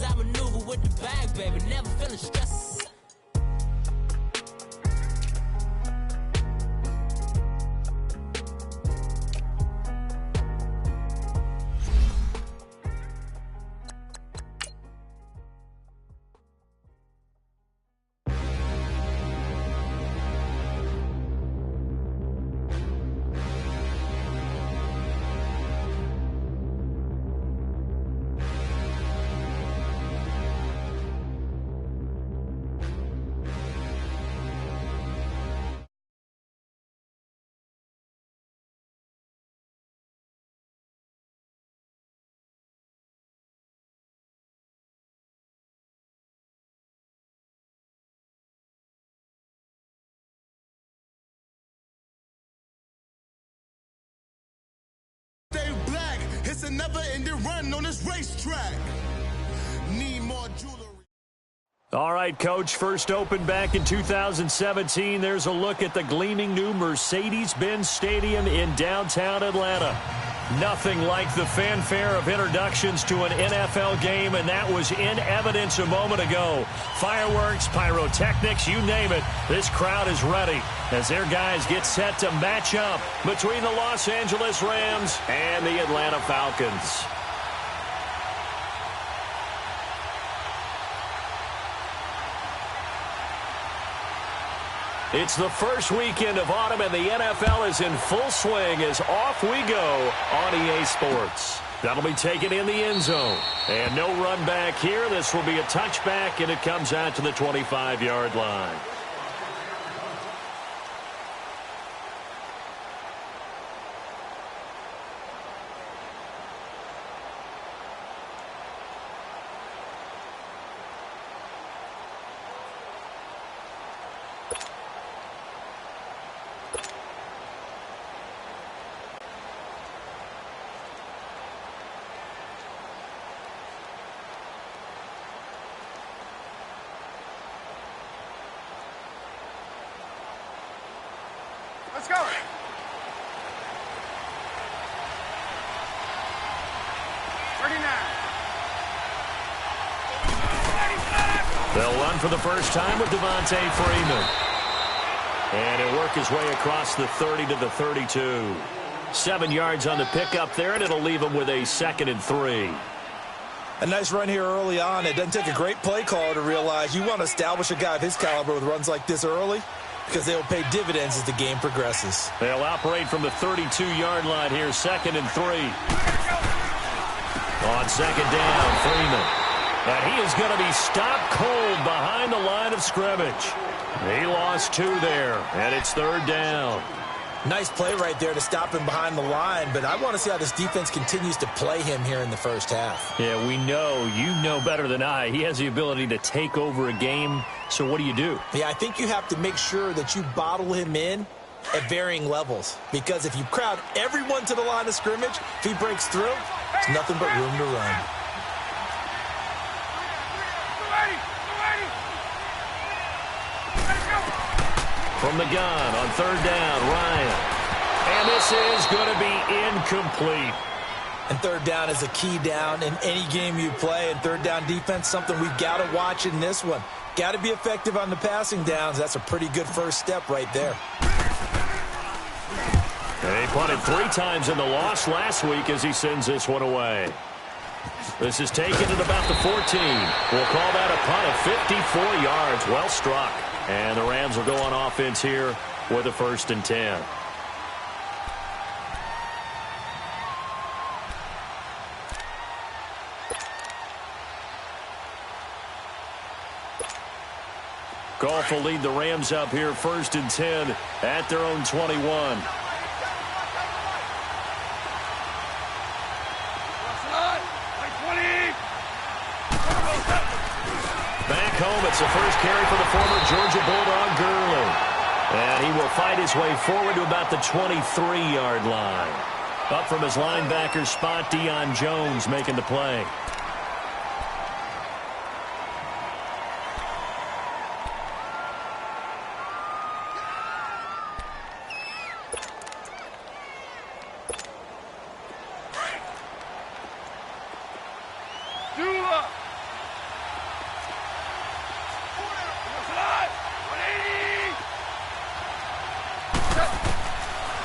as I maneuver with the bag, baby, never feeling stressed. It's a never-ending run on this racetrack. Need more jewelry. All right, Coach, first opened back in 2017. There's a look at the gleaming new Mercedes-Benz Stadium in downtown Atlanta. Nothing like the fanfare of introductions to an NFL game, and that was in evidence a moment ago. Fireworks, pyrotechnics, you name it. This crowd is ready as their guys get set to match up between the Los Angeles Rams and the Atlanta Falcons. It's the first weekend of autumn, and the NFL is in full swing as off we go on EA Sports. That'll be taken in the end zone. And no run back here. This will be a touchback, and it comes out to the 25-yard line. Let's go. 39. They'll run for the first time with Devontae Freeman. And he'll work his way across the 30 to the 32. 7 yards on the pickup there, and it'll leave him with a 2nd and 3. A nice run here early on. It doesn't take a great play caller to realize you want to establish a guy of his caliber with runs like this early, because they will pay dividends as the game progresses. They'll operate from the 32-yard line here, 2nd and 3. On 2nd down, Freeman. And he is going to be stopped cold behind the line of scrimmage. He lost 2 there, and it's 3rd down. Nice play right there to stop him behind the line, but I want to see how this defense continues to play him here in the first half. Yeah, we know. You know better than I. He has the ability to take over a game, so what do you do? Yeah, I think you have to make sure that you bottle him in at varying levels, because if you crowd everyone to the line of scrimmage, if he breaks through, there's nothing but room to run. From the gun on 3rd down, Ryan. And this is going to be incomplete. And 3rd down is a key down in any game you play. And 3rd down defense, something we've got to watch in this one. Got to be effective on the passing downs. That's a pretty good first step right there. And he punted 3 times in the loss last week as he sends this one away. This is taken at about the 14. We'll call that a punt of 54 yards. Well struck. And the Rams will go on offense here with a 1st and 10. Goff will lead the Rams up here 1st and 10 at their own 21. Back home, it's the first carry for the former Georgia Bulldog, Gurley. And he will fight his way forward to about the 23-yard line. Up from his linebacker spot, Deion Jones making the play.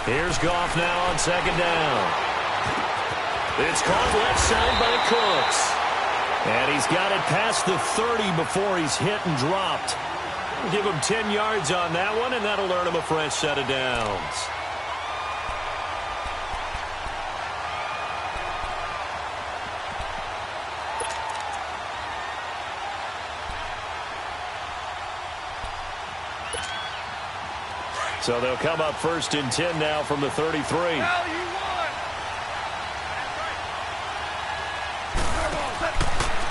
Here's Goff now on second down. It's caught left side by Cooks. And he's got it past the 30 before he's hit and dropped. Give him 10 yards on that one, and that'll earn him a fresh set of downs. So they'll come up first and 10 now from the 33.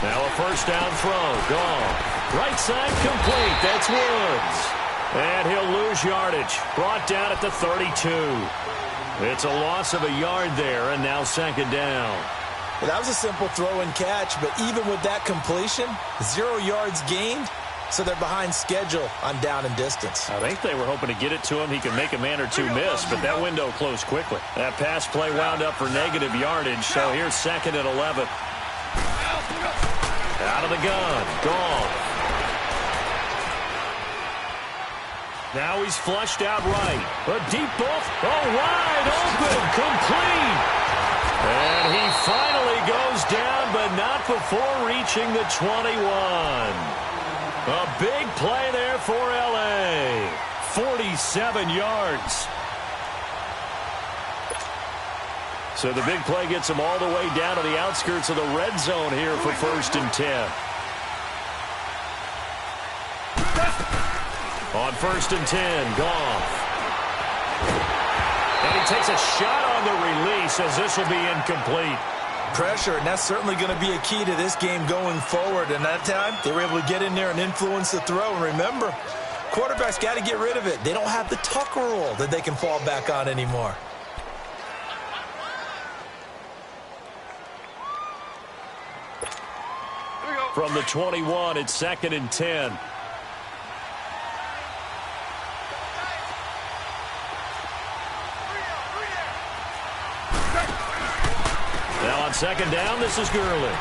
Now a first down throw. Gone. Right side complete. That's Woods. And he'll lose yardage. Brought down at the 32. It's a loss of a yard there, and now second down. Well, that was a simple throw and catch, but even with that completion, 0 yards gained, so they're behind schedule on down and distance. I think they were hoping to get it to him. He could make a man or two miss, but that window closed quickly. That pass play wound up for negative yardage, so here's second and 11. Out of the gun. Gone. Now he's flushed out right. A deep ball. Oh, wide open. Complete. And he finally goes down, but not before reaching the 21. A big play there for L.A. 47 yards. So the big play gets him all the way down to the outskirts of the red zone here for first and 10. On first and 10, Goff. And he takes a shot on the release as this will be incomplete. Pressure, and that's certainly going to be a key to this game going forward. And that time, they were able to get in there and influence the throw. And remember, quarterbacks got to get rid of it. They don't have the Tucker rule that they can fall back on anymore. From the 21, it's second and 10. Now on second down, this is Gurley.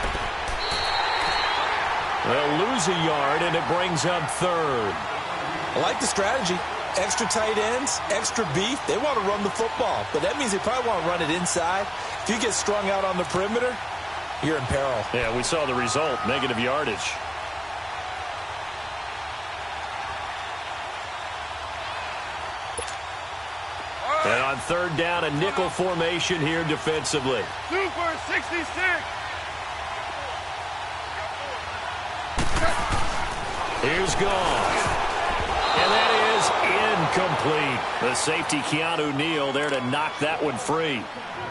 They'll lose a yard, and it brings up third. I like the strategy. Extra tight ends, extra beef. They want to run the football, but that means they probably want to run it inside. If you get strung out on the perimeter, you're in peril. Yeah, we saw the result, negative yardage. And on third down, a nickel formation here defensively. Super 66. Here's Goff. And that is incomplete. The safety, Keanu Neal, there to knock that one free.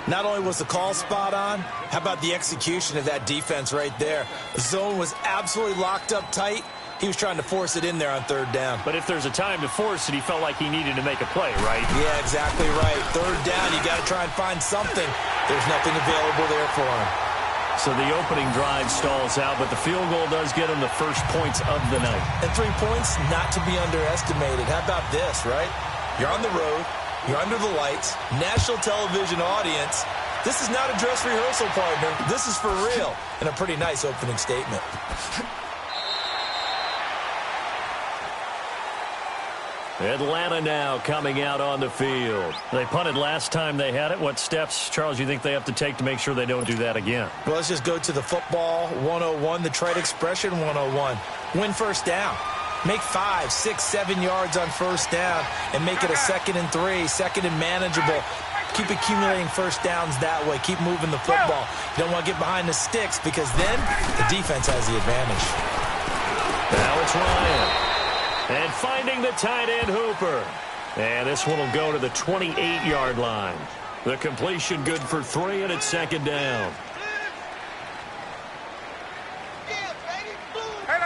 Not only was the call spot on, how about the execution of that defense right there? The zone was absolutely locked up tight. He was trying to force it in there on third down. But if there's a time to force it, he felt like he needed to make a play, right? Yeah, exactly right. Third down, you got to try and find something. There's nothing available there for him. So the opening drive stalls out, but the field goal does get him the first points of the night. And 3 points, not to be underestimated. How about this, right? You're on the road. You're under the lights. National television audience. This is not a dress rehearsal, partner. This is for real. And a pretty nice opening statement. Atlanta now coming out on the field. They punted last time they had it. What steps, Charles, you think they have to take to make sure they don't do that again? Well, let's just go to the football 101, the trite expression 101. Win first down. Make 5, 6, 7 yards on first down and make it a 2nd and 3, second and manageable. Keep accumulating first downs that way. Keep moving the football. You don't want to get behind the sticks because then the defense has the advantage. Now it's Ryan. And finding the tight end Hooper. And this one will go to the 28-yard line. The completion good for 3, and it's second down.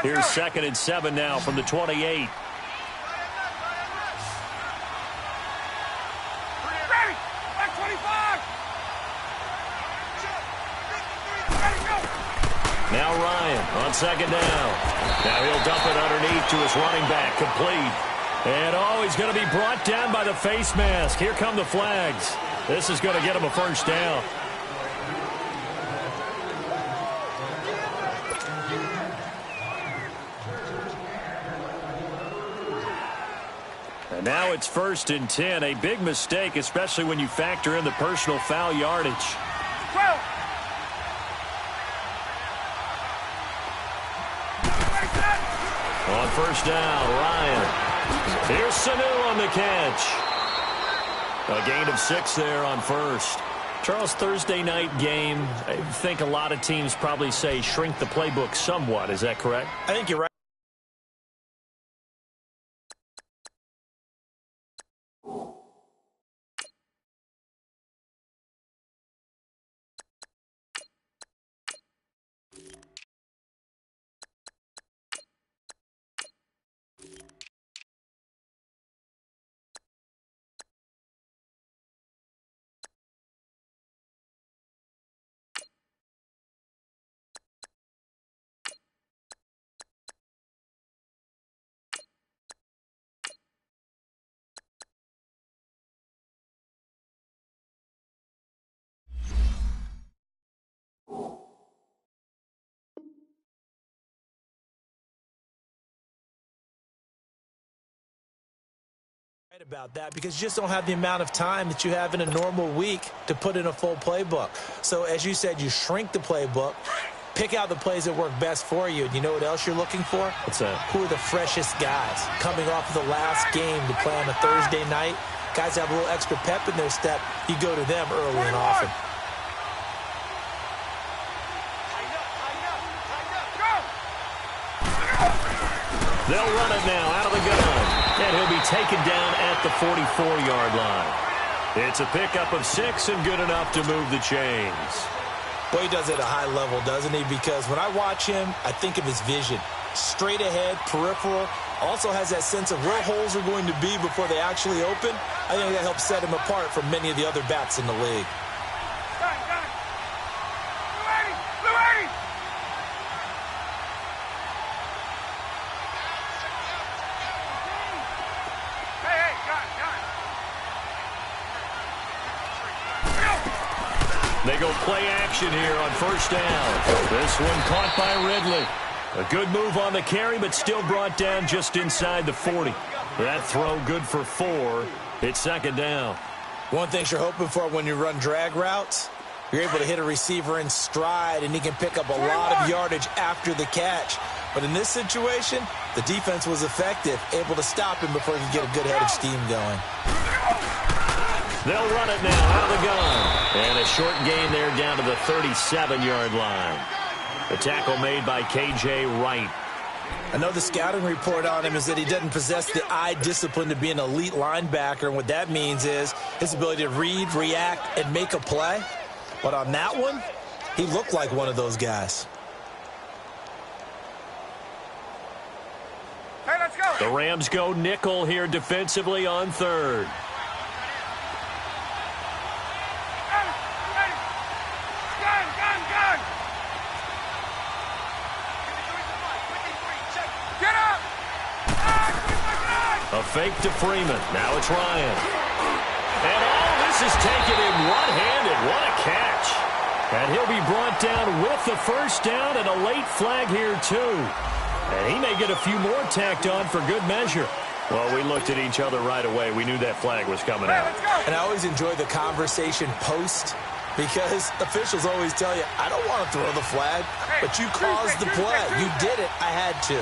Here's second and 7 now from the 28. Now Ryan on second down. Now he'll dump it underneath to his running back, complete. And he's going to be brought down by the face mask. Here come the flags. This is going to get him a first down. And now it's 1st and 10. A big mistake, especially when you factor in the personal foul yardage. 12. On 1st down, Ryan. Here's Sanu on the catch. A gain of 6 there on 1st. Charles, Thursday night game, I think a lot of teams probably say shrink the playbook somewhat. Is that correct? I think you're right. About that because you just don't have the amount of time that you have in a normal week to put in a full playbook. So as you said, you shrink the playbook, pick out the plays that work best for you. And you know what else you're looking for? What's that? Who are the freshest guys coming off of the last game to play on a Thursday night? Guys have a little extra pep in their step. You go to them early and often. They'll run it now out of the gun. And he'll be taken down at the 44-yard line. It's a pickup of 6 and good enough to move the chains. Boy, he does it at a high level, doesn't he? Because when I watch him, I think of his vision. Straight ahead, peripheral. Also has that sense of where holes are going to be before they actually open. I think that helps set him apart from many of the other backs in the league. They go play action here on 1st down. This one caught by Ridley. A good move on the carry, but still brought down just inside the 40. That throw good for 4. It's 2nd down. One thing you're hoping for when you run drag routes, you're able to hit a receiver in stride, and he can pick up a lot of yardage after the catch. But in this situation, the defense was effective, able to stop him before he could get a good head of steam going. They'll run it now out of the gun. And a short gain there down to the 37-yard line. The tackle made by K.J. Wright. I know the scouting report on him is that he doesn't possess the eye discipline to be an elite linebacker. And what that means is his ability to read, react, and make a play. But on that one, he looked like one of those guys. Hey, let's go. The Rams go nickel here defensively on 3rd. A fake to Freeman. Now it's Ryan. And this is taken in one-handed. What a catch. And he'll be brought down with the 1st down and a late flag here, too. And he may get a few more tacked on for good measure. Well, we looked at each other right away. We knew that flag was coming out. And I always enjoy the conversation post because officials always tell you, I don't want to throw the flag, but you caused the play. You did it. I had to.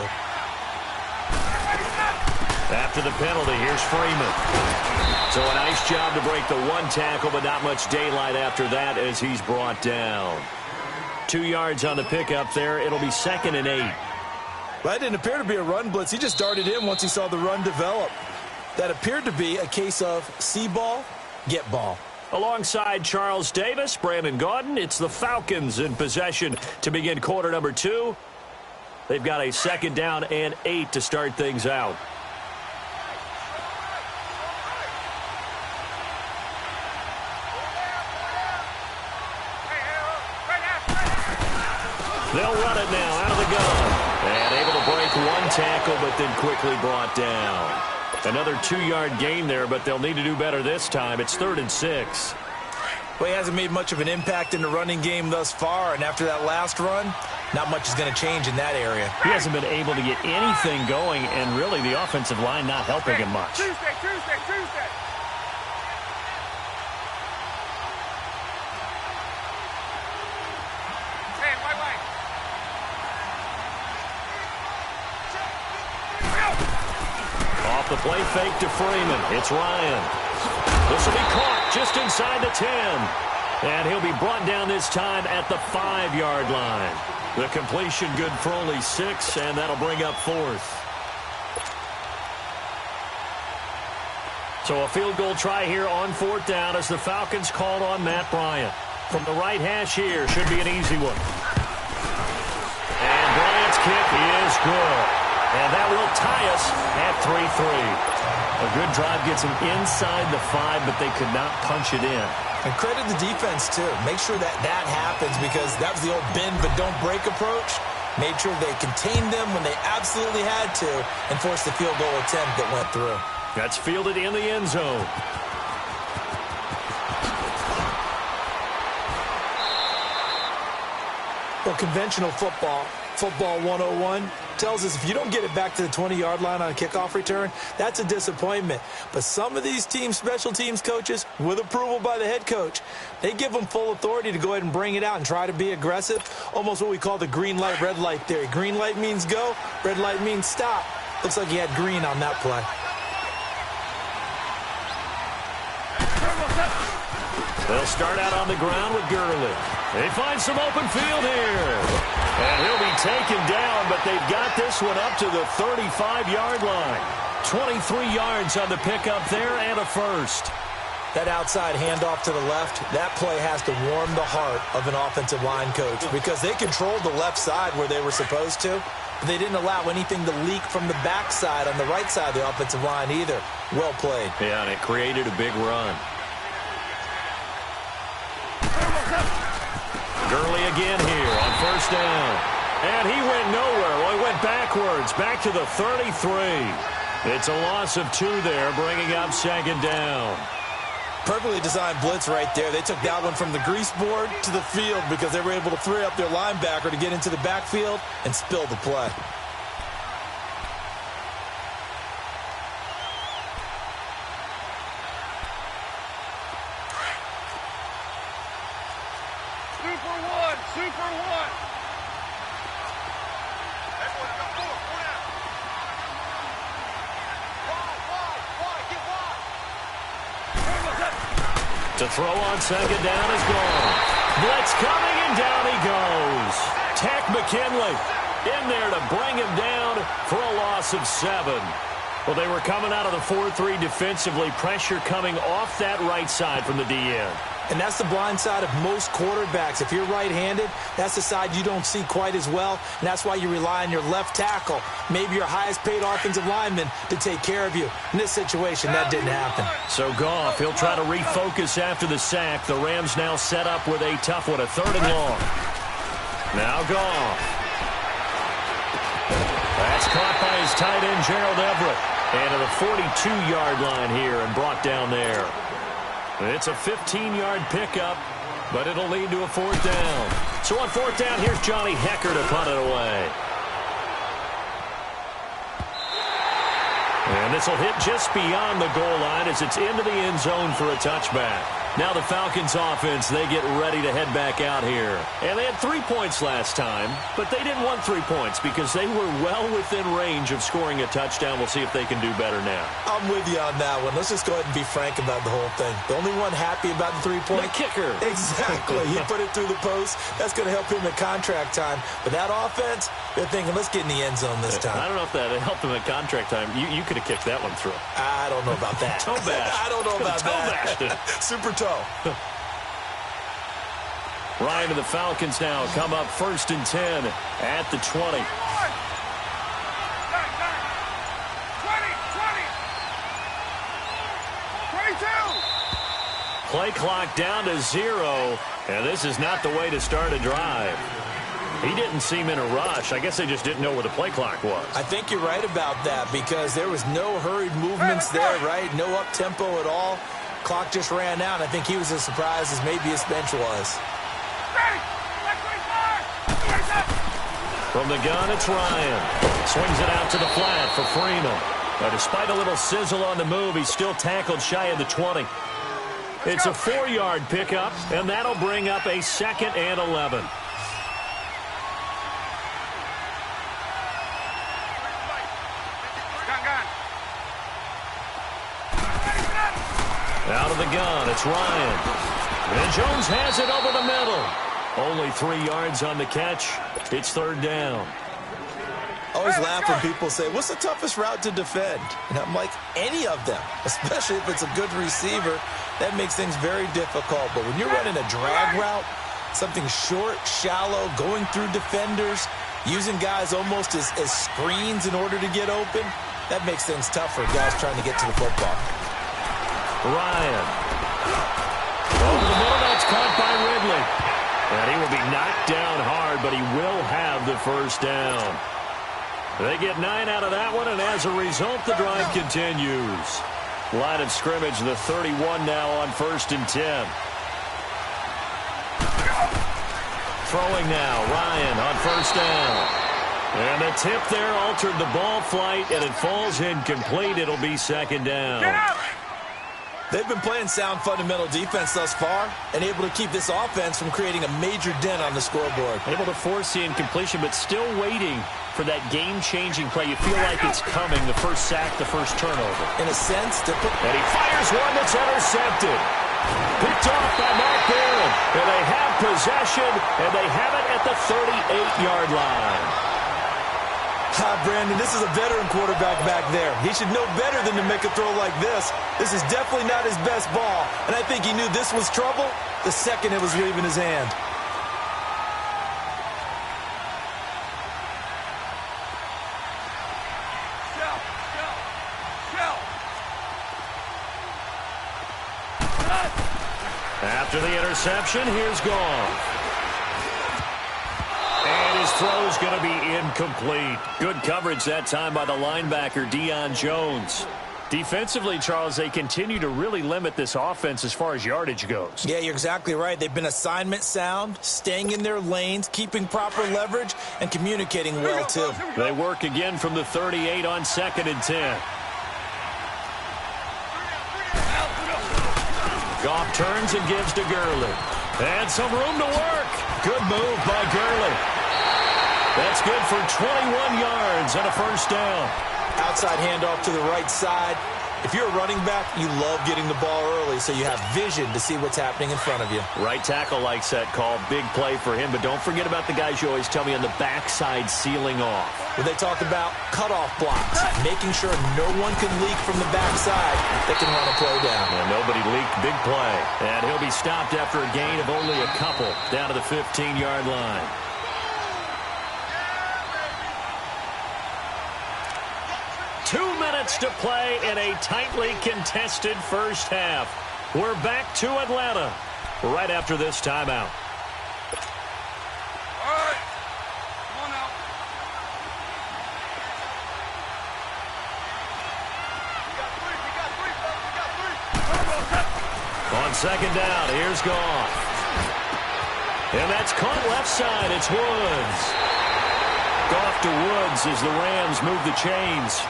After the penalty, here's Freeman. So a nice job to break the 1 tackle, but not much daylight after that as he's brought down. 2 yards on the pickup there. It'll be 2nd and 8. Well, that didn't appear to be a run blitz. He just darted in once he saw the run develop. That appeared to be a case of see ball, get ball. Alongside Charles Davis, Brandon Gaudin, it's the Falcons in possession to begin quarter number 2. They've got a 2nd down and 8 to start things out. They'll run it now out of the gun. And able to break 1 tackle, but then quickly brought down. Another 2-yard gain there, but they'll need to do better this time. It's 3rd and 6. Well, he hasn't made much of an impact in the running game thus far, and after that last run, Not much is going to change in that area. He hasn't been able to get anything going, and really the offensive line not helping him much. Tuesday. Hey, wait. Off the play fake to Freeman. It's Ryan. This will be caught just inside the 10. And he'll be brought down this time at the 5-yard line. The completion good for only 6, and that'll bring up 4th. So a field goal try here on 4th down as the Falcons called on Matt Bryant. From the right hash here, should be an easy one. And Bryant's kick is good. And that will tie us at 3-3. A good drive gets them inside the 5, but they could not punch it in. And credit the defense, too. Make sure that happens because that was the old bend but don't break approach. Made sure they contained them when they absolutely had to and forced the field goal attempt that went through. That's fielded in the end zone. Well, conventional football 101, tells us if you don't get it back to the 20-yard line on a kickoff return, that's a disappointment. But some of these teams, special teams coaches, with approval by the head coach, they give them full authority to go ahead and bring it out and try to be aggressive, almost what we call the green light, red light theory. Green light means go, red light means stop. Looks like he had green on that play. They'll start out on the ground with Gurley. They find some open field here. And he'll be taken down, but they've got this one up to the 35-yard line. 23 yards on the pickup there and a first. That outside handoff to the left, that play has to warm the heart of an offensive line coach because they controlled the left side where they were supposed to, but they didn't allow anything to leak from the backside on the right side of the offensive line either. Well played. Yeah, and it created a big run. Gurley again here on first down. And he went nowhere. Well, he went backwards, back to the 33. It's a loss of 2 there, bringing up second down. Perfectly designed blitz right there. They took that one from the grease board to the field because they were able to free up their linebacker to get into the backfield and spill the play. Super one. To throw on second down is gone. Blitz coming, and down he goes. Tech McKinley in there to bring him down for a loss of 7. Well, they were coming out of the 4-3 defensively. Pressure coming off that right side from the DN. And that's the blind side of most quarterbacks. If you're right-handed, that's the side you don't see quite as well, and that's why you rely on your left tackle, maybe your highest-paid offensive lineman, to take care of you. In this situation, that didn't happen. So Goff, he'll try to refocus after the sack. The Rams now set up with a tough one, a 3rd and long. Now Goff. That's caught by his tight end, Gerald Everett. And to the 42-yard line here and brought down there. It's a 15-yard pickup, but it'll lead to a 4th down. So on 4th down, here's Johnny Hecker to punt it away. And this will hit just beyond the goal line as it's into the end zone for a touchback. Now the Falcons offense, they get ready to head back out here. And they had 3 points last time, but they didn't want 3 points because they were well within range of scoring a touchdown. We'll see if they can do better now. I'm with you on that one. Let's just go ahead and be frank about the whole thing. The only one happy about the 3-point? The kicker. Exactly. He put it through the post. That's going to help him at contract time. But that offense, they're thinking, let's get in the end zone this time. I don't know if that helped him at contract time. You could have kicked that one through. I don't know about that. Toe bash. I don't know about that. Super toe. Ryan and the Falcons now come up 1st and 10 at the 20. 20. Play clock down to 0, and this is not the way to start a drive. He didn't seem in a rush. I guess they just didn't know where the play clock was. I think you're right about that because there was no hurried movements there, right? No up-tempo at all. Clock just ran out. I think he was as surprised as maybe his bench was. Ready. 25. From the gun, it's Ryan. Swings it out to the flat for Freeman. But despite a little sizzle on the move, he's still tackled shy of the 20. It's a 4-yard pickup, and that'll bring up a 2nd and 11. Out of the gun, it's Ryan. And Jones has it over the middle. Only 3 yards on the catch. It's 3rd down. I always laugh when people say, what's the toughest route to defend? And I'm like, any of them, especially if it's a good receiver. That makes things very difficult. But when you're running a drag route, something short, shallow, going through defenders, using guys almost as screens in order to get open, that makes things tough for guys trying to get to the football. Ryan. Over the middle, that's caught by Ridley. And he will be knocked down hard, but he will have the 1st down. They get 9 out of that one, and as a result, the drive continues. Line of scrimmage, the 31 now on 1st and 10. Throwing now, Ryan on 1st down. And the tip there altered the ball flight, and it falls incomplete. It'll be 2nd down. They've been playing sound fundamental defense thus far and able to keep this offense from creating a major dent on the scoreboard. Able to force the incompletion, but still waiting for that game-changing play. You feel like it's coming, the first sack, the first turnover. In a sense, and he fires one that's intercepted. Picked off by Mark Barron. And they have possession, and they have it at the 38-yard line. Brandon, this is a veteran quarterback back there. He should know better than to make a throw like this. This is definitely not his best ball, and I think he knew this was trouble the second it was leaving his hand. After the interception, here's Goff. And his throw's going to be incomplete. Good coverage that time by the linebacker, Deion Jones. Defensively, Charles, they continue to really limit this offense as far as yardage goes. Yeah, you're exactly right. They've been assignment sound, staying in their lanes, keeping proper leverage, and communicating well, too. They work again from the 38 on 2nd and 10. Goff turns and gives to Gurley. And some room to work. Good move by Gurley. That's good for 21 yards and a 1st down. Outside handoff to the right side. If you're a running back, you love getting the ball early so you have vision to see what's happening in front of you. Right tackle likes that call. Big play for him, but don't forget about the guys you always tell me on the backside sealing off. When they talk about cutoff blocks, making sure no one can leak from the backside that can run a play down. And nobody leaked. Big play. And he'll be stopped after a gain of only a couple down to the 15-yard line. To play in a tightly contested first half. We're back to Atlanta right after this timeout. All right. Come on now. On 2nd down, here's Goff. And that's caught left side. It's Woods. Goff to Woods as the Rams move the chains.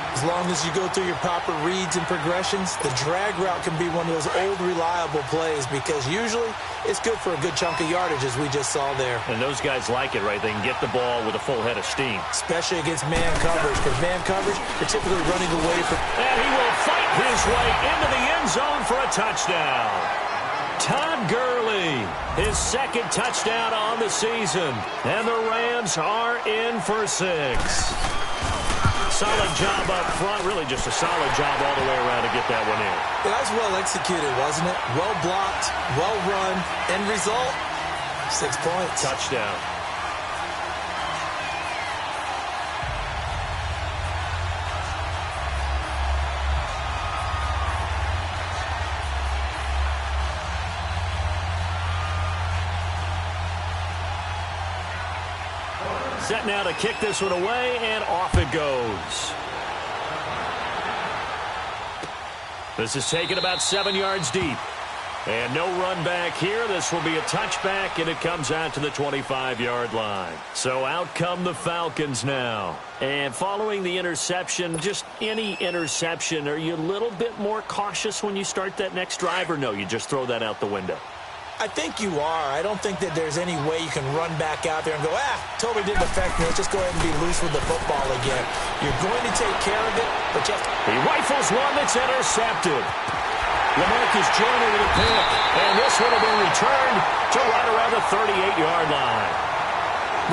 As long as you go through your proper reads and progressions, the drag route can be one of those old, reliable plays because usually it's good for a good chunk of yardage, as we just saw there. And those guys like it, right? They can get the ball with a full head of steam. Especially against man coverage, because man coverage, they're typically running away from... And he will fight his way into the end zone for a touchdown. Todd Gurley, his 2nd touchdown on the season. And the Rams are in for 6. Solid job up front, really just a solid job all the way around to get that one in. That was well executed, wasn't it? Well blocked, well run. End result, 6 points. Touchdown. Set now to kick this one away, and off it goes. This is taken about 7 yards deep. And no run back here. This will be a touchback, and it comes out to the 25-yard line. So out come the Falcons now. And following the interception, just any interception, are you a little bit more cautious when you start that next drive, or no, you just throw that out the window? I think you are. I don't think that there's any way you can run back out there and go, totally didn't affect me. Let's just go ahead and be loose with the football again. You're going to take care of it, but you have to... He rifles one that's intercepted. LaMarcus Joyner with a pick, and this one will be returned to right around the 38-yard line.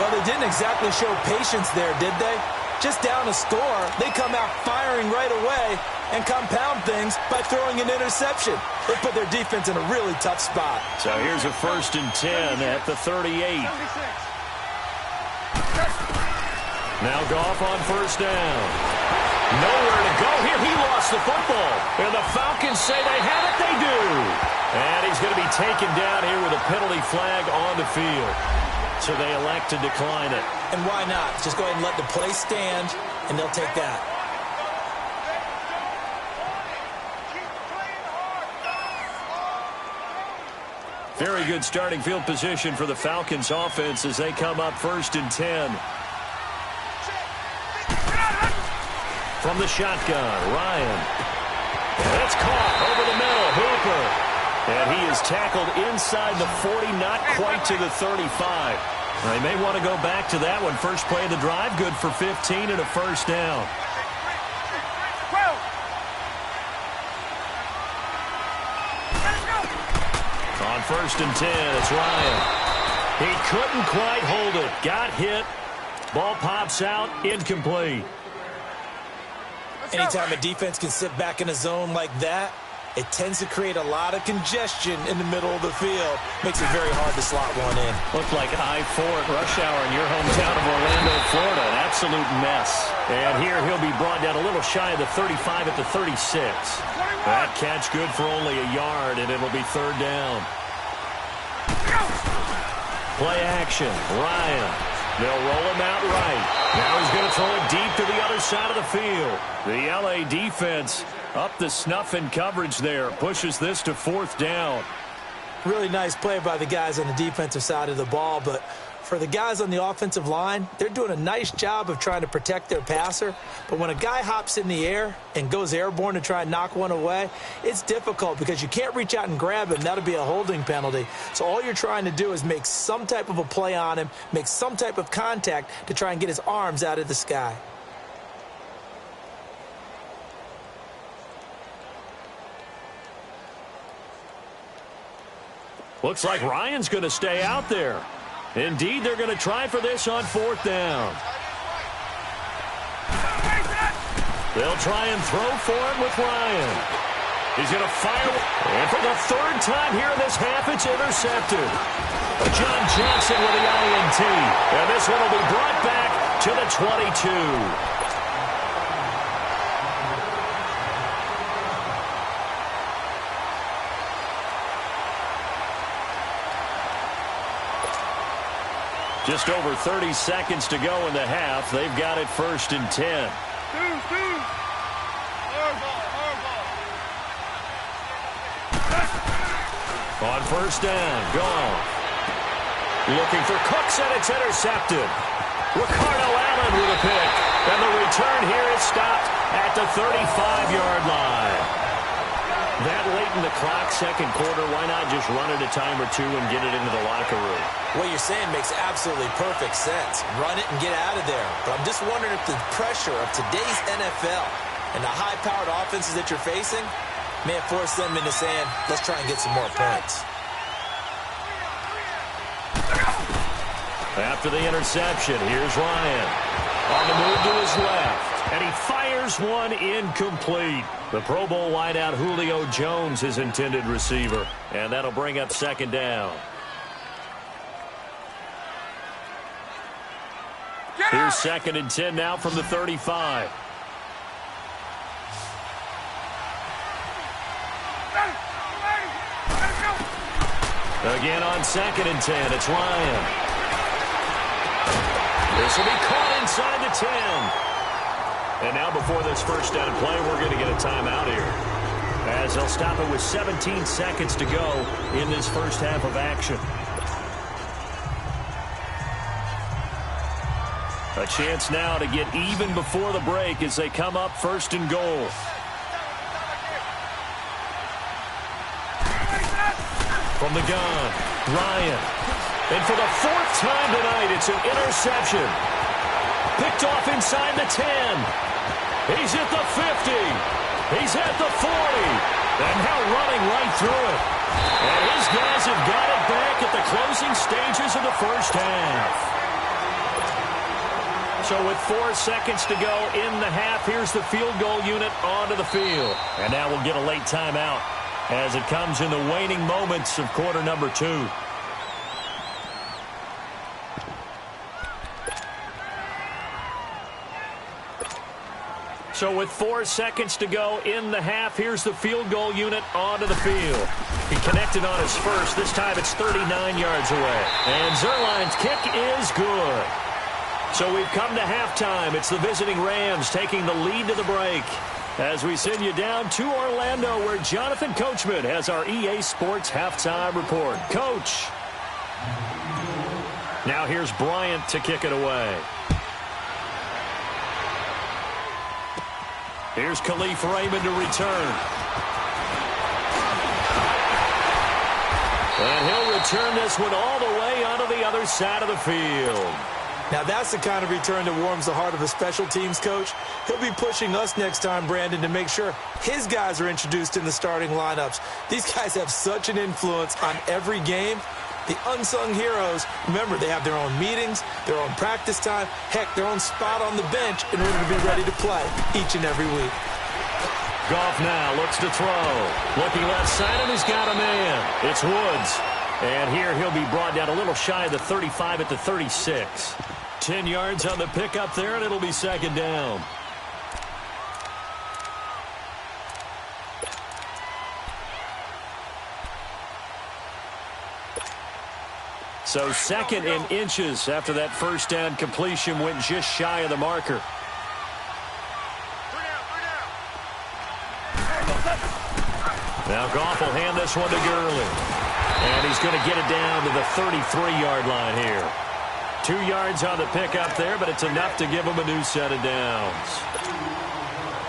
Well, they didn't exactly show patience there, did they? Just down a score, they come out firing right away and compound things by throwing an interception. They put their defense in a really tough spot. So here's a 1st and 10 at the 38. Now Goff on 1st down. Nowhere to go here. He lost the football. And the Falcons say they have it. They do. And he's going to be taken down here with a penalty flag on the field. So they elect to decline it. And why not? Just go ahead and let the play stand, and they'll take that. Very good starting field position for the Falcons offense as they come up 1st and 10. From the shotgun, Ryan. It's caught over the middle, Hooper. And he is tackled inside the 40, not quite to the 35. They may want to go back to that one. First play of the drive, good for 15 and a 1st down. On 1st and 10, it's Ryan. He couldn't quite hold it. Got hit. Ball pops out, incomplete. Anytime a defense can sit back in a zone like that, it tends to create a lot of congestion in the middle of the field. Makes it very hard to slot one in. Looked like I-4 at rush hour in your hometown of Orlando, Florida. An absolute mess. And here he'll be brought down a little shy of the 35 at the 36. That catch good for only a yard, and it'll be 3rd down. Play action. Ryan. They'll roll him out right. Now he's going to throw it deep to the other side of the field. The L.A. defense up the snuff in coverage there. Pushes this to 4th down. Really nice play by the guys on the defensive side of the ball, but for the guys on the offensive line, they're doing a nice job of trying to protect their passer. But when a guy hops in the air and goes airborne to try and knock one away, it's difficult because you can't reach out and grab him. That'll be a holding penalty. So all you're trying to do is make some type of a play on him, make some type of contact to try and get his arms out of the sky. Looks like Ryan's going to stay out there. Indeed, they're going to try for this on 4th down. They'll try and throw for him with Ryan. He's going to fire. And for the 3rd time here in this half, it's intercepted. John Johnson with the INT. And this one will be brought back to the 22. Just over 30 seconds to go in the half. They've got it 1st and 10. On 1st down, Goff. Looking for Cooks, and it's intercepted. Ricardo Allen with a pick. And the return here is stopped at the 35-yard line. That late in the clock, 2nd quarter, why not just run it a time or two and get it into the locker room? What you're saying makes absolutely perfect sense. Run it and get out of there. But I'm just wondering if the pressure of today's NFL and the high-powered offenses that you're facing may have forced them into saying, let's try and get some more points. After the interception, here's Ryan. On the move to his left. And he fires one incomplete. The Pro Bowl wideout Julio Jones, his intended receiver. And that'll bring up 2nd down. Here's 2nd and 10 now from the 35. Again on 2nd and 10, it's Ryan. This will be caught inside the 10. And now before this 1st down play, we're going to get a timeout here. as they'll stop it with 17 seconds to go in this first half of action. A chance now to get even before the break as they come up first and goal. From the gun, Ryan. And for the fourth time tonight, it's an interception. Picked off inside the 10. He's at the 50. He's at the 40. And now running right through it. And his guys have got it back at the closing stages of the first half. So with 4 seconds to go in the half, here's the field goal unit onto the field. And now we'll get a late timeout as it comes in the waning moments of quarter number 2. So with 4 seconds to go in the half, here's the field goal unit onto the field. He connected on his first. This time it's 39 yards away. And Zuerlein's kick is good. So we've come to halftime. It's the visiting Rams taking the lead to the break as we send you down to Orlando where Jonathan Coachman has our EA Sports halftime report. Coach. Now here's Bryant to kick it away. Here's Khalif Raymond to return. And he'll return this one all the way onto the other side of the field. Now, that's the kind of return that warms the heart of a special teams coach. He'll be pushing us next time, Brandon, to make sure his guys are introduced in the starting lineups. These guys have such an influence on every game. The unsung heroes, remember, they have their own meetings, their own practice time, heck, their own spot on the bench in order to be ready to play each and every week. Goff now looks to throw. Looking left side, and he's got a man. It's Woods. And here he'll be brought down a little shy of the 35 at the 36. 10 yards on the pickup there, and it'll be second down. So second in inches after that first down completion went just shy of the marker. Now Goff will hand this one to Gurley. And he's going to get it down to the 33-yard line here. 2 yards on the pickup there, but it's enough to give him a new set of downs.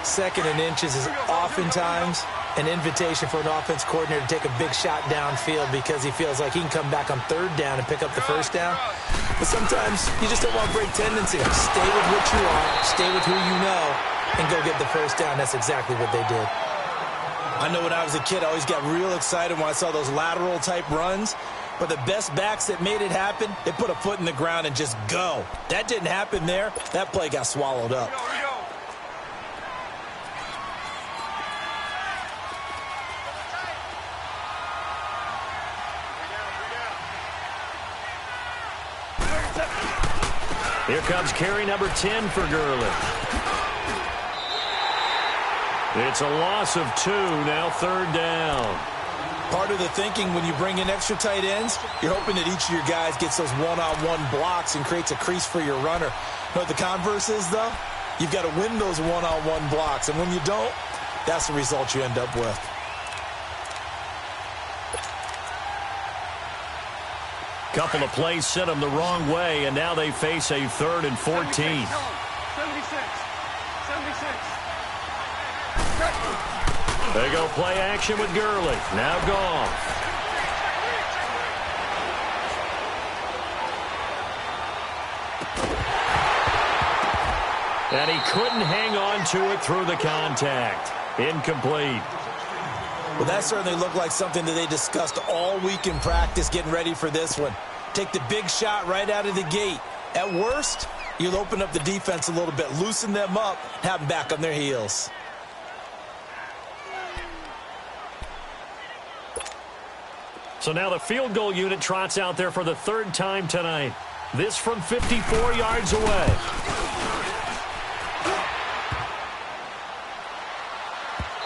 Second in inches is oftentimes an invitation for an offense coordinator to take a big shot downfield because he feels like he can come back on third down and pick up the first down. But sometimes you just don't want break tendency. Stay with what you are, stay with who you know, and go get the first down. That's exactly what they did. I know when I was a kid, I always got real excited when I saw those lateral-type runs. But the best backs that made it happen, they put a foot in the ground and just go. That didn't happen there. That play got swallowed up. Here comes carry number 10 for Gurley. It's a loss of 2, now third down. Part of the thinking when you bring in extra tight ends, you're hoping that each of your guys gets those one-on-one blocks and creates a crease for your runner. You know what the converse is, though? You've got to win those one-on-one blocks, and when you don't, that's the result you end up with. Couple of plays sent them the wrong way, and now they face a 3rd and 14. 76. They go play action with Gurley. Now Goff. And he couldn't hang on to it through the contact. Incomplete. Well, that certainly looked like something that they discussed all week in practice getting ready for this one. Take the big shot right out of the gate. At worst, you'll open up the defense a little bit, loosen them up, have them back on their heels. So now the field goal unit trots out there for the 3rd time tonight. This from 54 yards away.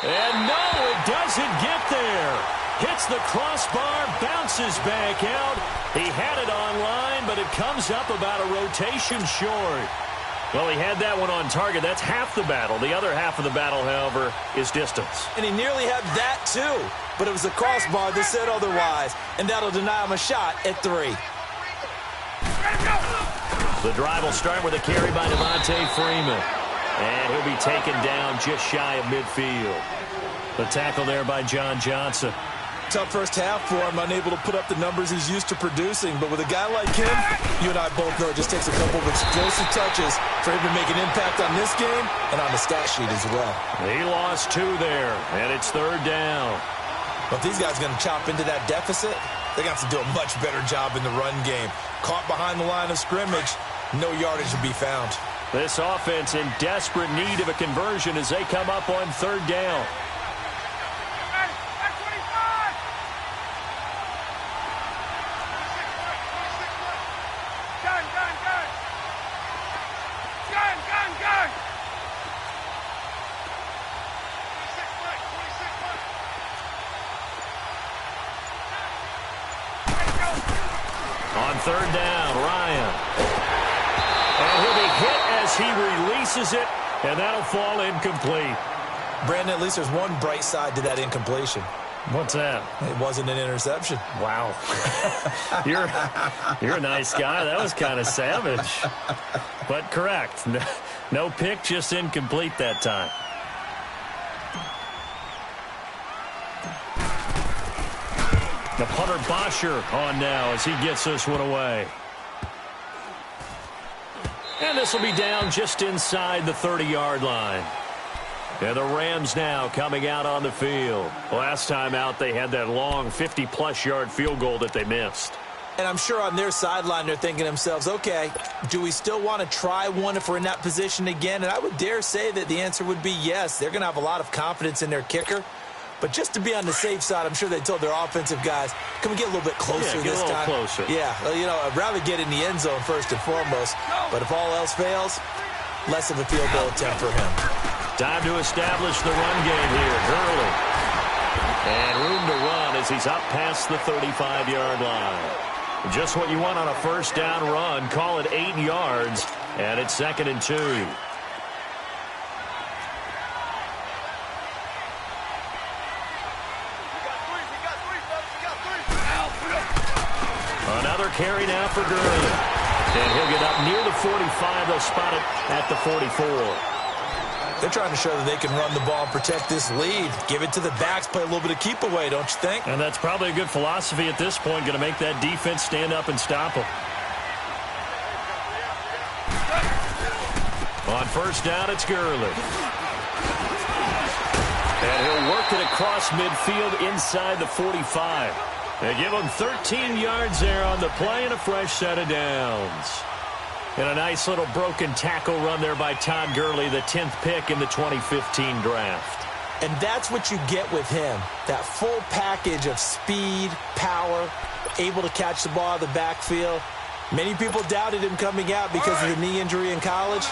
And no, it doesn't get there. Hits the crossbar, bounces back out. He had it online, but it comes up about a rotation short. Well, he had that one on target. That's half the battle. The other half of the battle, however, is distance. And he nearly had that, too. But it was the crossbar that said otherwise. And that'll deny him a shot at 3. The drive will start with a carry by Devontae Freeman. And he'll be taken down just shy of midfield. The tackle there by John Johnson. Tough first half for him, unable to put up the numbers he's used to producing. But with a guy like him, you and I both know it just takes a couple of explosive touches for him to make an impact on this game and on the stat sheet as well. He lost 2 there, and it's 3rd down. But if these guys are going to chop into that deficit, they're going to have to do a much better job in the run game. Caught behind the line of scrimmage, no yardage to be found. This offense in desperate need of a conversion as they come up on 3rd down. On 3rd down, Ryan. And he'll be hit as he releases it, and that'll fall incomplete. Brandon, at least there's one bright side to that incompletion. What's that? It wasn't an interception. Wow. You're a nice guy. That was kind of savage. But correct. No pick, just incomplete that time. The punter Bosher on now as he gets this one away. And this will be down just inside the 30-yard line. And the Rams now coming out on the field. Last time out, they had that long 50-plus yard field goal that they missed. And I'm sure on their sideline they're thinking to themselves, okay, do we still want to try one if we're in that position again? And I would dare say that the answer would be yes. They're going to have a lot of confidence in their kicker. But just to be on the safe side, I'm sure they told their offensive guys, can we get a little bit closer this time? Closer. Yeah, you know, I'd rather get in the end zone first and foremost. But if all else fails, less of a field goal attempt for him. Time to establish the run game here. Gurley. And room to run as he's up past the 35-yard line. Just what you want on a first down run. Call it 8 yards. And it's 2nd and 2. Another carry now for Gurley. And he'll get up near the 45. They'll spot it at the 44. They're trying to show that they can run the ball and protect this lead. Give it to the backs, play a little bit of keep away, don't you think? And that's probably a good philosophy at this point, going to make that defense stand up and stop them. On first down, it's Gurley. And he'll work it across midfield inside the 45. They give him 13 yards there on the play and a fresh set of downs. And a nice little broken tackle run there by Todd Gurley, the 10th pick in the 2015 draft. And that's what you get with him, that full package of speed, power, able to catch the ball out of the backfield. Many people doubted him coming out because of the knee injury in college.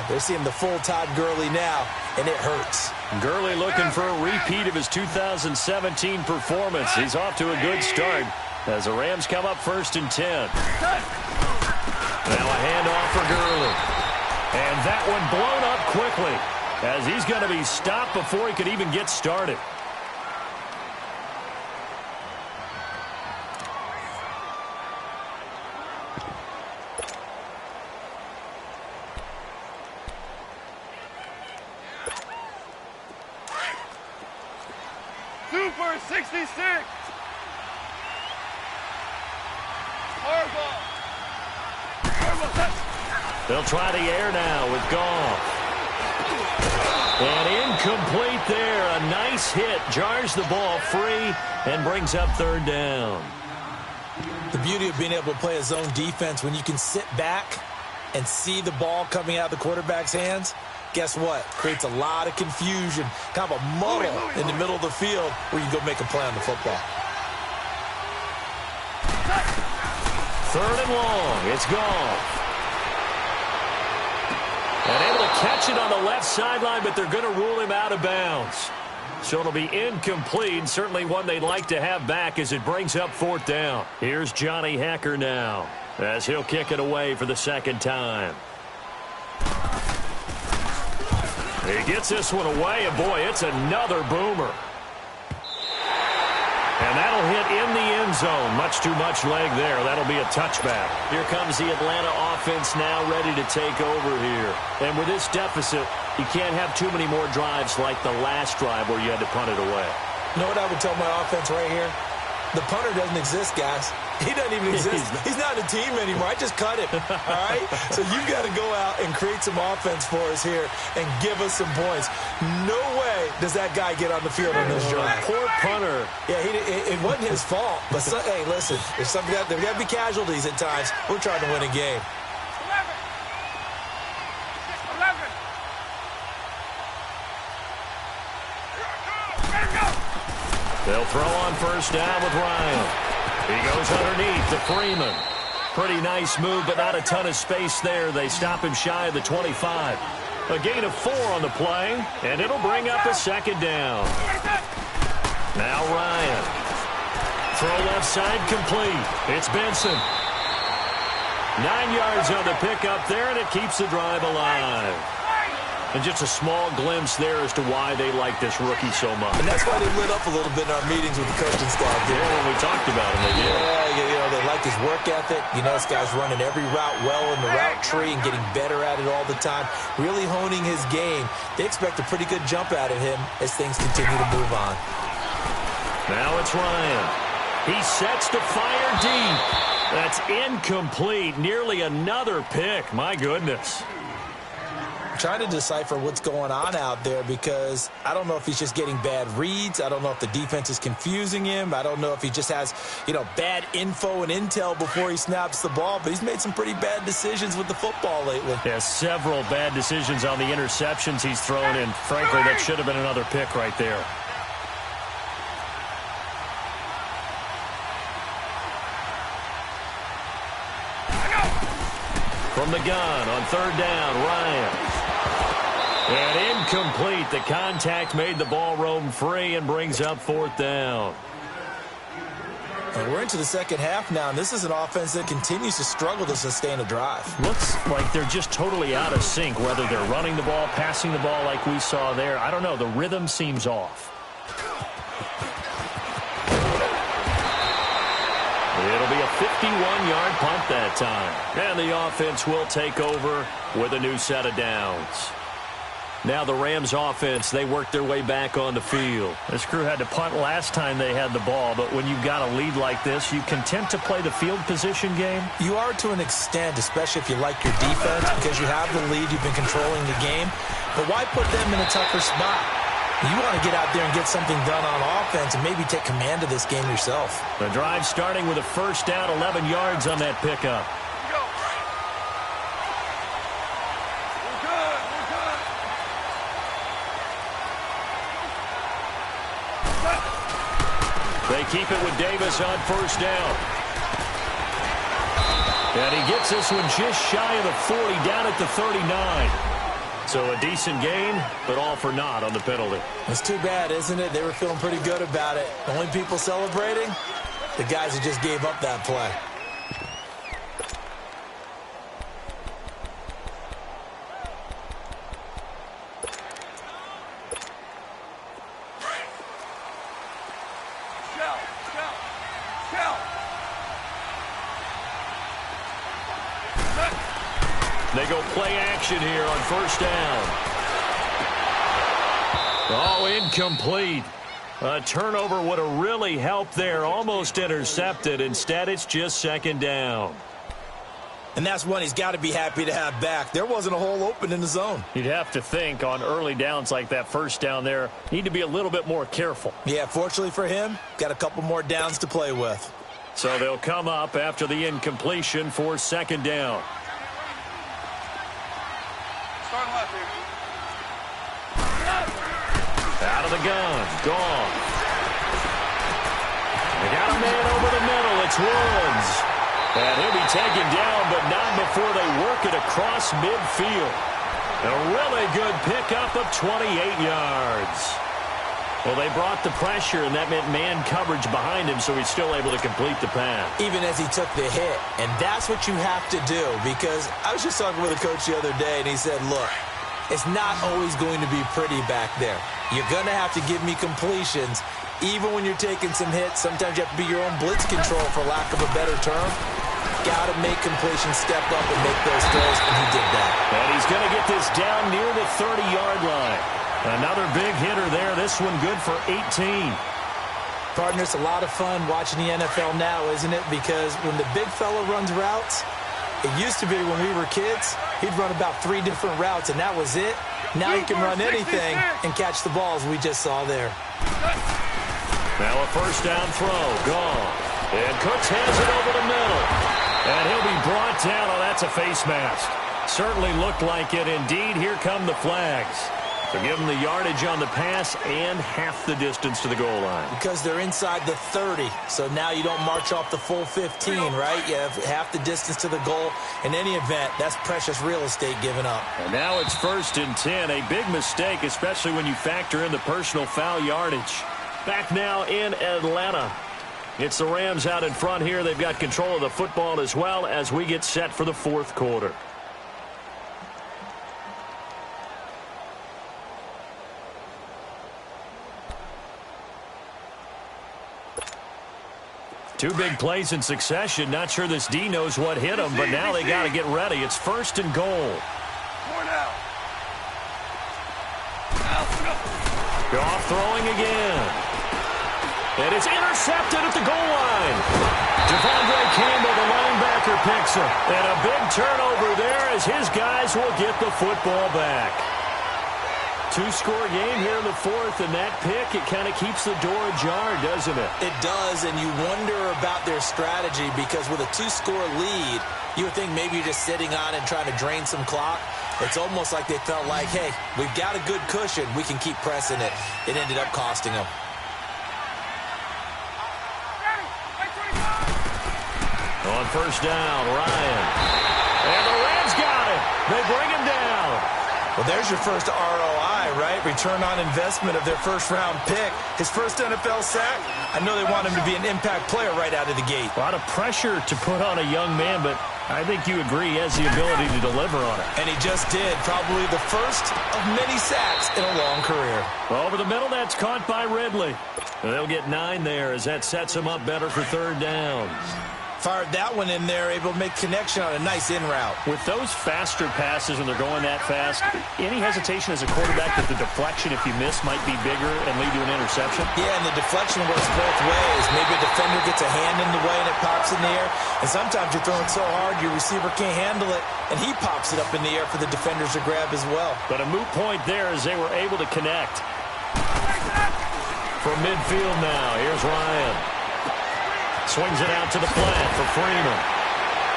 They're seeing the full Todd Gurley now, and it hurts. Gurley looking for a repeat of his 2017 performance. He's off to a good start as the Rams come up 1st and 10. Now a handoff for Gurley. And that one blown up quickly as he's going to be stopped before he could even get started. Super 66. Harbaugh. They'll try the air now with Goff. And incomplete there. A nice hit. Jars the ball free and brings up 3rd down. The beauty of being able to play a zone defense when you can sit back and see the ball coming out of the quarterback's hands, guess what? Creates a lot of confusion, kind of a muddle in the middle of the field where you go make a play on the football. 3rd and long. It's Goff. And able to catch it on the left sideline, but they're going to rule him out of bounds. So it'll be incomplete. Certainly one they'd like to have back as it brings up 4th down. Here's Johnny Hacker now as he'll kick it away for the 2nd time. He gets this one away, and boy, it's another boomer. And that'll hit in the end zone. Much too much leg there. That'll be a touchback. Here comes the Atlanta offense now ready to take over here. And with this deficit, you can't have too many more drives like the last drive where you had to punt it away. You know what I would tell my offense right here? The punter doesn't exist, guys. He doesn't even exist. He's not in the team anymore. I just cut him, all right? So you've got to go out and create some offense for us here and give us some points. No way does that guy get on the field on this drive. Poor punter. Yeah, it wasn't his fault. But, hey, listen, there's got to be casualties at times. We're trying to win a game. 11. They'll throw on first down with Ryan. He goes underneath to Freeman. Pretty nice move, but not a ton of space there. They stop him shy of the 25. A gain of 4 on the play, and it'll bring up a second down. Now Ryan. Throw left side complete. It's Benson. 9 yards on the pickup there, and it keeps the drive alive. And just a small glimpse there as to why they like this rookie so much. And that's why they lit up a little bit in our meetings with the coaching staff. Yeah, when we talked about him, they did. Yeah, they like his work ethic. You know, this guy's running every route well in the route tree and getting better at it all the time, really honing his game. They expect a pretty good jump out of him as things continue to move on. Now it's Ryan. He sets to fire deep. That's incomplete. Nearly another pick. My goodness. Trying to decipher what's going on out there because I don't know if he's just getting bad reads. I don't know if the defense is confusing him. I don't know if he just has, bad info and intel before he snaps the ball. But he's made some pretty bad decisions with the football lately. Yeah, several bad decisions on the interceptions he's thrown in. Frankly, that should have been another pick right there. From the gun on third down, Ryan. And incomplete. The contact made the ball roam free and brings up fourth down. We're into the second half now, and this is an offense that continues to struggle to sustain a drive. Looks like they're just totally out of sync, whether they're running the ball, passing the ball like we saw there. I don't know. The rhythm seems off. It'll be a 51-yard punt that time. And the offense will take over with a new set of downs. Now the Rams offense, they worked their way back on the field. This crew had to punt last time they had the ball, but when you've got a lead like this, you content to play the field position game? You are to an extent, especially if you like your defense, because you have the lead, you've been controlling the game. But why put them in a tougher spot? You want to get out there and get something done on offense and maybe take command of this game yourself. The drive starting with a first down, 11 yards on that pickup. They keep it with Davis on first down. And he gets this one just shy of the 40, down at the 39. So a decent gain, but all for naught on the penalty. It's too bad, isn't it? They were feeling pretty good about it. The only people celebrating, the guys who just gave up that play. They go play action here on first down. Oh, incomplete. A turnover would have really helped there. Almost intercepted. Instead, it's just second down. And that's one he's got to be happy to have back. There wasn't a hole open in the zone. You'd have to think on early downs like that first down there, need to be a little bit more careful. Yeah, fortunately for him, got a couple more downs to play with. So they'll come up after the incompletion for second down. Starting left here. Out of the gun. Gone. They got a man over the middle. It's Woods. And he'll be taken down, but not before they work it across midfield. A really good pickup of 28 yards. Well, they brought the pressure, and that meant man coverage behind him, so he's still able to complete the pass. Even as he took the hit. And that's what you have to do, because I was just talking with a coach the other day, and he said, look, it's not always going to be pretty back there. You're going to have to give me completions. Even when you're taking some hits, sometimes you have to be your own blitz control, for lack of a better term. Got to make completions, step up and make those throws, and he did that. And he's going to get this down near the 30-yard line. Another big hitter there. This one good for 18. Partner, it's a lot of fun watching the NFL now, isn't it? Because when the big fella runs routes, it used to be when we were kids, he'd run about 3 different routes, and that was it. Now he can run anything and catch the balls we just saw there. Now a first down throw, gone. And Cooks has it over the middle. And he'll be brought down. Oh, that's a face mask. Certainly looked like it. Indeed, here come the flags. So give them the yardage on the pass and half the distance to the goal line. Because they're inside the 30, so now you don't march off the full 15, right? You have half the distance to the goal. In any event, that's precious real estate given up. And now it's 1st and 10. A big mistake, especially when you factor in the personal foul yardage. Back now in Atlanta. It's the Rams out in front here. They've got control of the football as well as we get set for the 4th quarter. Two big plays in succession. Not sure this D knows what hit him, but now they got to get ready. It's 1st and goal. Goff throwing again. And it's intercepted at the goal line. Devondre Campbell, the linebacker, picks him. And a big turnover there as his guys will get the football back. 2-score game here in the 4th, and that pick, it kind of keeps the door ajar, doesn't it? It does, and you wonder about their strategy, because with a 2-score lead, you would think maybe you're just sitting on it and trying to drain some clock. It's almost like they felt like, hey, we've got a good cushion. We can keep pressing it. It ended up costing them. On first down, Ryan. And the Rams got it. They bring him down. Well, there's your first ROI, right? Return on investment of their first-round pick. His first NFL sack. I know they want him to be an impact player right out of the gate. A lot of pressure to put on a young man, but I think you agree he has the ability to deliver on it. And he just did. Probably the first of many sacks in a long career. Over the middle, that's caught by Ridley. They'll get 9 there as that sets them up better for 3rd down. Fired that one in there, able to make connection on a nice in route. With those faster passes and they're going that fast, any hesitation as a quarterback that the deflection, if you miss, might be bigger and lead to an interception? Yeah, and the deflection works both ways. Maybe a defender gets a hand in the way and it pops in the air. And sometimes you're throwing so hard your receiver can't handle it, and he pops it up in the air for the defenders to grab as well. But a moot point there as they were able to connect. From midfield now, here's Ryan. Swings it out to the flat for Freeman.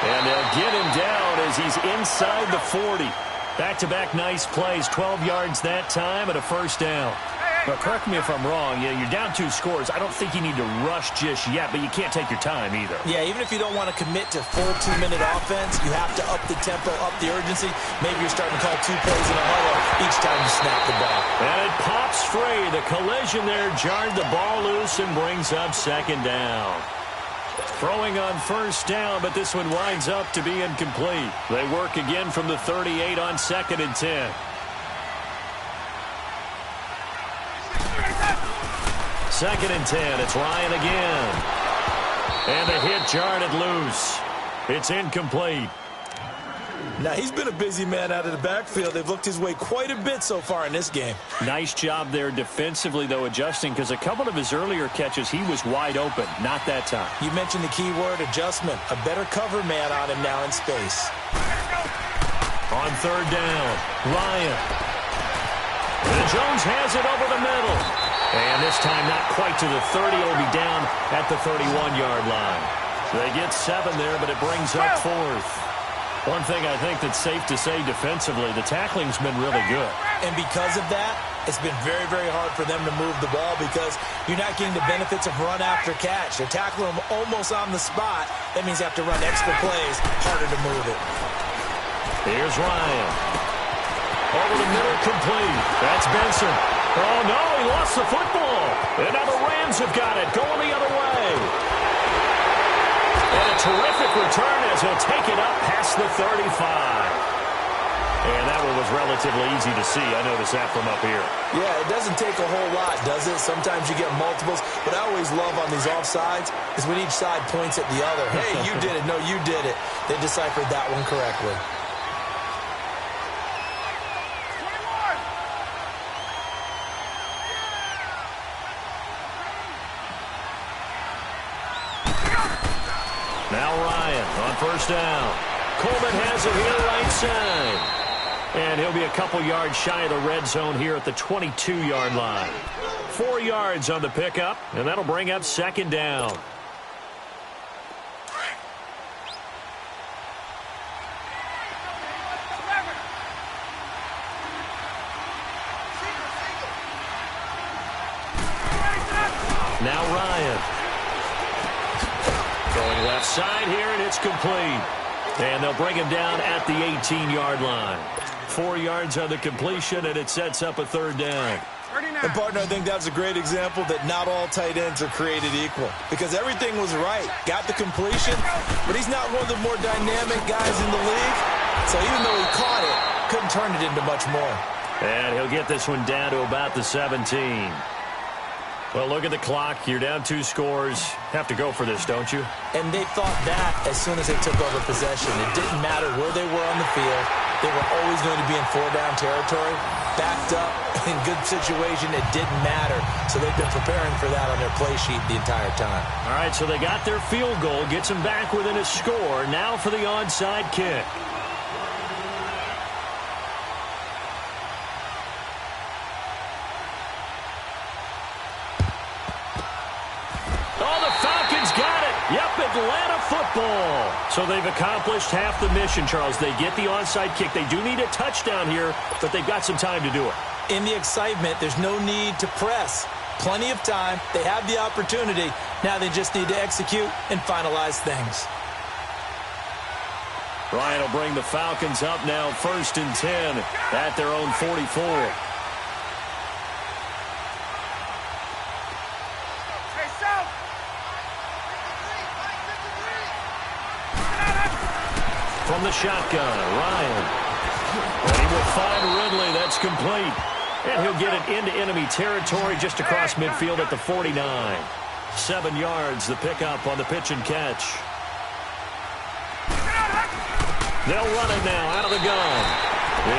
And they'll get him down as he's inside the 40. Back-to-back nice plays, 12 yards that time and a first down. But correct me if I'm wrong, you're down 2 scores. I don't think you need to rush just yet, but you can't take your time either. Yeah, even if you don't want to commit to full 2-minute offense, you have to up the tempo, up the urgency. Maybe you're starting to call 2 plays in a huddle each time you snap the ball. And it pops free. The collision there jarred the ball loose and brings up 2nd down. Throwing on first down, but this one winds up to be incomplete. They work again from the 38 on 2nd and 10. Second and 10. It's Ryan again. And the hit jarred it loose. It's incomplete. Now, he's been a busy man out of the backfield. They've looked his way quite a bit so far in this game. Nice job there defensively, though, adjusting, because a couple of his earlier catches, he was wide open. Not that time. You mentioned the key word, adjustment. A better cover man on him now in space. On 3rd down, Ryan. And Jones has it over the middle. And this time not quite to the 30. It'll be down at the 31-yard line. They get 7 there, but it brings up 4th. One thing I think that's safe to say defensively, the tackling's been really good. And because of that, it's been very, very hard for them to move the ball because you're not getting the benefits of run after catch. They're tackling them almost on the spot. That means you have to run extra plays, harder to move it. Here's Ryan. Over the middle, complete. That's Benson. Oh, no, he lost the football. And now the Rams have got it, going the other way. And a terrific return as he'll take it up past the 35. And that one was relatively easy to see. I noticed that from up here. Yeah, it doesn't take a whole lot, does it? Sometimes you get multiples. What I always love on these offsides is when each side points at the other. Hey, you did it. No, you did it. They deciphered that one correctly. Now Ryan on first down. Coleman has it here right side. And he'll be a couple yards shy of the red zone here at the 22-yard line. 4 yards on the pickup, and that'll bring up second down. Now Ryan. Going left side here, and it's complete. And they'll bring him down at the 18-yard line. 4 yards on the completion, and it sets up a third down. And, partner, I think that's a great example that not all tight ends are created equal. Because everything was right. Got the completion, but he's not one of the more dynamic guys in the league. So even though he caught it, couldn't turn it into much more. And he'll get this one down to about the 17. Well, look at the clock. You're down 2 scores. Have to go for this, don't you? And they thought that as soon as they took over possession. It didn't matter where they were on the field. They were always going to be in 4-down territory. Backed up, in good situation, it didn't matter. So they've been preparing for that on their play sheet the entire time. All right, so they got their field goal. Gets them back within a score. Now for the onside kick. Atlanta football. So they've accomplished half the mission, Charles. They get the onside kick. They do need a touchdown here, but they've got some time to do it. In the excitement, there's no need to press. Plenty of time. They have the opportunity. Now they just need to execute and finalize things. Ryan will bring the Falcons up now, 1st and 10 at their own 44. From the shotgun, Ryan. And he will find Ridley. That's complete. And he'll get it into enemy territory just across midfield at the 49. 7 yards, the pickup on the pitch and catch. They'll run it now out of the gun.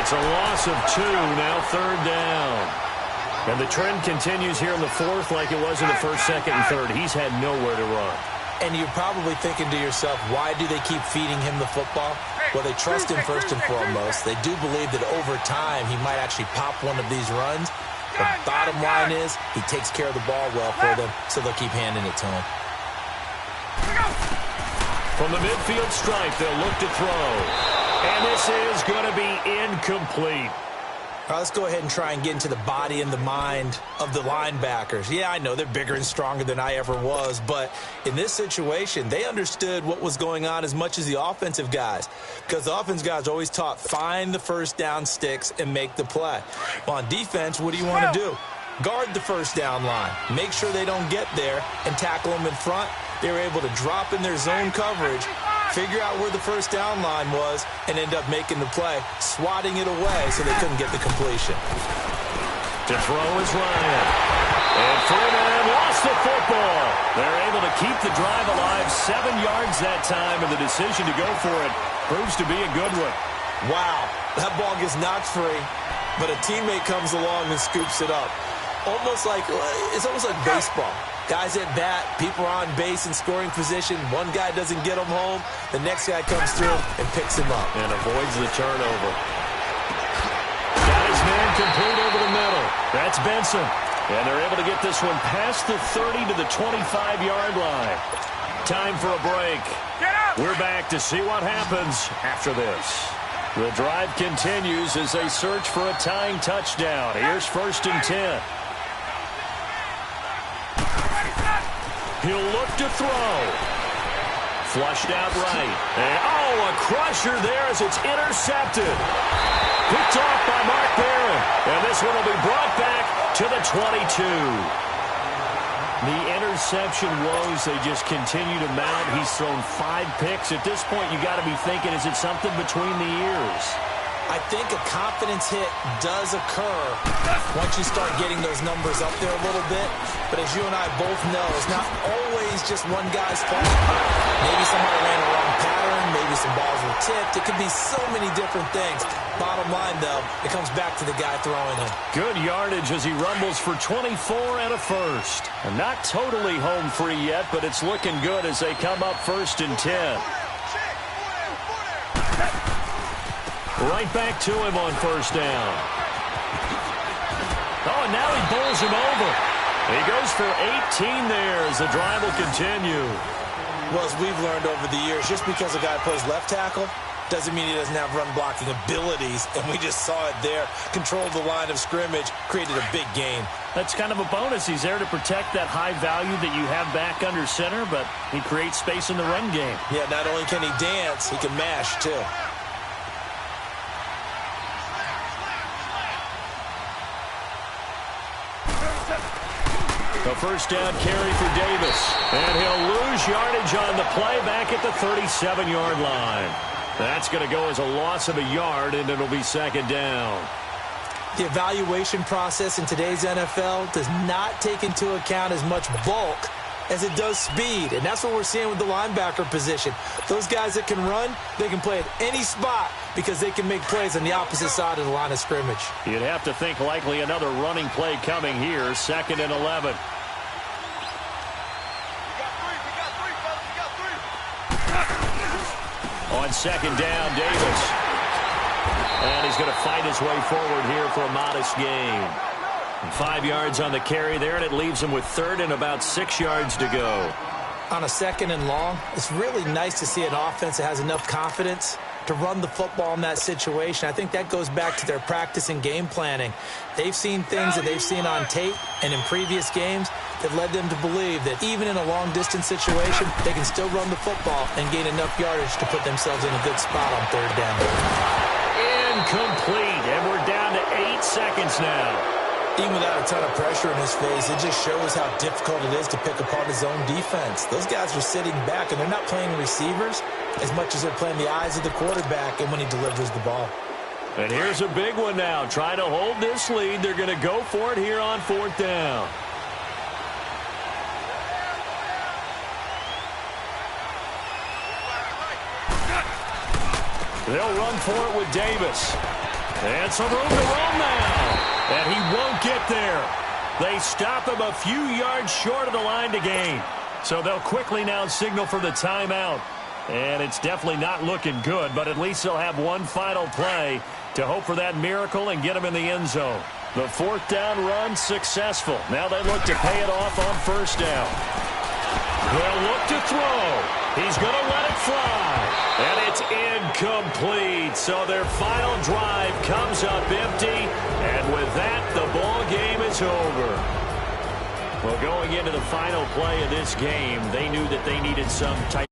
It's a loss of 2, now 3rd down. And the trend continues here in the 4th like it was in the 1st, 2nd, and 3rd. He's had nowhere to run. And you're probably thinking to yourself, why do they keep feeding him the football? Well, they trust him first and foremost. They do believe that over time he might actually pop one of these runs. The bottom line is he takes care of the ball well for them, so they'll keep handing it to him. From the midfield stripe, they'll look to throw. And this is going to be incomplete. All right, let's go ahead and try and get into the body and the mind of the linebackers. Yeah, I know they're bigger and stronger than I ever was, but in this situation, they understood what was going on as much as the offensive guys, because the offensive guys are always taught, find the first down sticks and make the play. Well, on defense, what do you want to do? Guard the first down line. Make sure they don't get there and tackle them in front. They were able to drop in their zone coverage, figure out where the first down line was, and end up making the play, swatting it away so they couldn't get the completion. To throw is Ryan. And Freeman lost the football. They're able to keep the drive alive, 7 yards that time, and the decision to go for it proves to be a good one. Wow, that ball gets knocked free, but a teammate comes along and scoops it up. It's almost like baseball. Guys at bat, people are on base in scoring position. One guy doesn't get him home. The next guy comes through and picks him up. And avoids the turnover. Got his man complete over the middle. That's Benson. And they're able to get this one past the 30 to the 25-yard line. Time for a break. We're back to see what happens after this. The drive continues as they search for a tying touchdown. Here's 1st and 10. He'll look to throw. Flushed out right. And, a crusher there as it's intercepted. Picked off by Mark Barron. And this one will be brought back to the 22. The interception woes, they just continue to mount. He's thrown 5 picks. At this point, you got to be thinking, is it something between the ears? I think a confidence hit does occur once you start getting those numbers up there a little bit. But as you and I both know, it's not always just one guy's fault. Maybe somebody ran a wrong pattern. Maybe some balls were tipped. It could be so many different things. Bottom line, though, it comes back to the guy throwing it. Good yardage as he rumbles for 24 and a first. And not totally home free yet, but it's looking good as they come up 1st and 10. Right back to him on 1st down. Oh, and now he bowls him over. He goes for 18 there as the drive will continue. Well, as we've learned over the years, just because a guy plays left tackle doesn't mean he doesn't have run-blocking abilities, and we just saw it there. Controlled the line of scrimmage, created a big gain. That's kind of a bonus. He's there to protect that high value that you have back under center, but he creates space in the run game. Yeah, not only can he dance, he can mash, too. The 1st down carry for Davis. And he'll lose yardage on the play back at the 37-yard line. That's going to go as a loss of a yard, and it'll be 2nd down. The evaluation process in today's NFL does not take into account as much bulk as it does speed, and that's what we're seeing with the linebacker position. Those guys that can run, they can play at any spot because they can make plays on the opposite side of the line of scrimmage. You'd have to think likely another running play coming here, 2nd and 11. On 2nd down, Davis. And he's going to fight his way forward here for a modest gain. 5 yards on the carry there, and it leaves him with 3rd and about 6 yards to go. On a 2nd and long, it's really nice to see an offense that has enough confidence to run the football in that situation. I think that goes back to their practice and game planning. They've seen things that they've seen on tape and in previous games that led them to believe that even in a long-distance situation, they can still run the football and gain enough yardage to put themselves in a good spot on 3rd down. Incomplete, and we're down to 8 seconds now. Even without a ton of pressure in his face, it just shows how difficult it is to pick apart his own defense. Those guys are sitting back, and they're not playing receivers as much as they're playing the eyes of the quarterback and when he delivers the ball. And here's a big one now. Trying to hold this lead. They're going to go for it here on 4th down. They'll run for it with Davis. And some room to run now. And he won't get there. They stop him a few yards short of the line to gain. So they'll quickly now signal for the timeout. And it's definitely not looking good, but at least they'll have one final play to hope for that miracle and get him in the end zone. The 4th down run successful. Now they look to pay it off on 1st down. They'll look to throw. He's going to let it fly. And it's incomplete. So their final drive comes up empty. And with that, the ball game is over. Well, going into the final play of this game, they knew that they needed some type